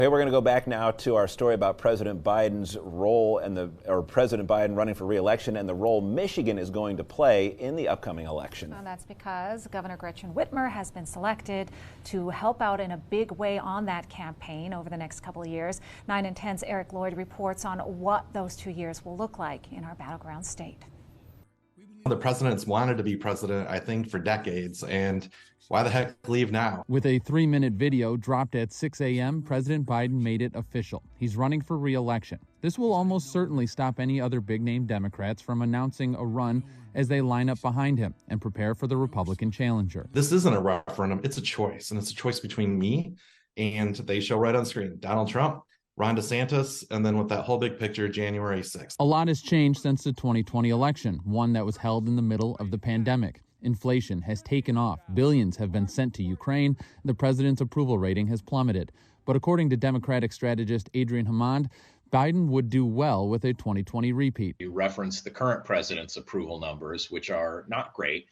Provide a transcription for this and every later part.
Hey, we're going to go back now to our story about President Biden's role or President Biden running for re-election and the role Michigan is going to play in the upcoming election. Well, that's because Governor Gretchen Whitmer has been selected to help out in a big way on that campaign over the next couple of years. 9 and 10's Eric Lloyd reports on what those 2 years will look like in our battleground state. The president's wanted to be president, I think, for decades, and why the heck leave now? With a 3-minute video dropped at 6 a.m., President Biden made it official. He's running for re-election. This will almost certainly stop any other big-name Democrats from announcing a run as they line up behind him and prepare for the Republican challenger. This isn't a referendum, it's a choice, and it's a choice between me and they show right on screen, Donald Trump, Ron DeSantis, and then with that whole big picture, January 6th. A lot has changed since the 2020 election, one that was held in the middle of the pandemic. Inflation has taken off. Billions have been sent to Ukraine. The president's approval rating has plummeted. But according to Democratic strategist Adrian Hemond, Biden would do well with a 2020 repeat. You reference the current president's approval numbers, which are not great.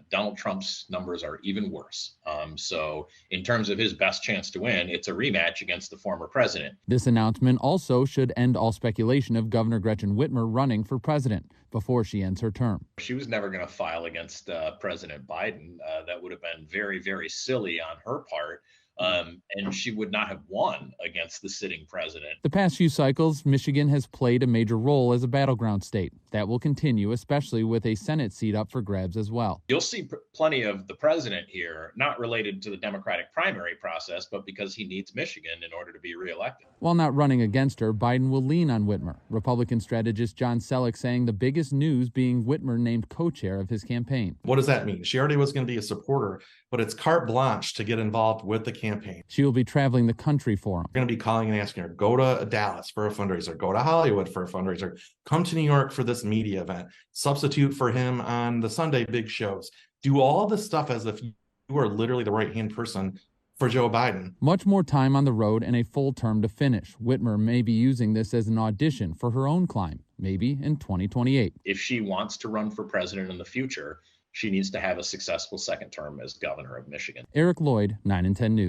Donald Trump's numbers are even worse. So in terms of his best chance to win, it's a rematch against the former president. This announcement also should end all speculation of Governor Gretchen Whitmer running for president before she ends her term. She was never going to file against President Biden. That would have been very, very silly on her part. And she would not have won against the sitting president. The past few cycles, Michigan has played a major role as a battleground state. That will continue, especially with a Senate seat up for grabs as well. You'll see plenty of the president here, not related to the Democratic primary process, but because he needs Michigan in order to be reelected. While not running against her, Biden will lean on Whitmer. Republican strategist John Sellek saying the biggest news being Whitmer named co-chair of his campaign. What does that mean? She already was going to be a supporter, but it's carte blanche to get involved with the campaign. She will be traveling the country for him. We're going to be calling and asking her, go to Dallas for a fundraiser, go to Hollywood for a fundraiser, come to New York for this media event, substitute for him on the Sunday big shows. Do all this stuff as if you are literally the right-hand person for Joe Biden. Much more time on the road and a full term to finish. Whitmer may be using this as an audition for her own climb, maybe in 2028. If she wants to run for president in the future, she needs to have a successful second term as governor of Michigan. Eric Lloyd, 9 and 10 News.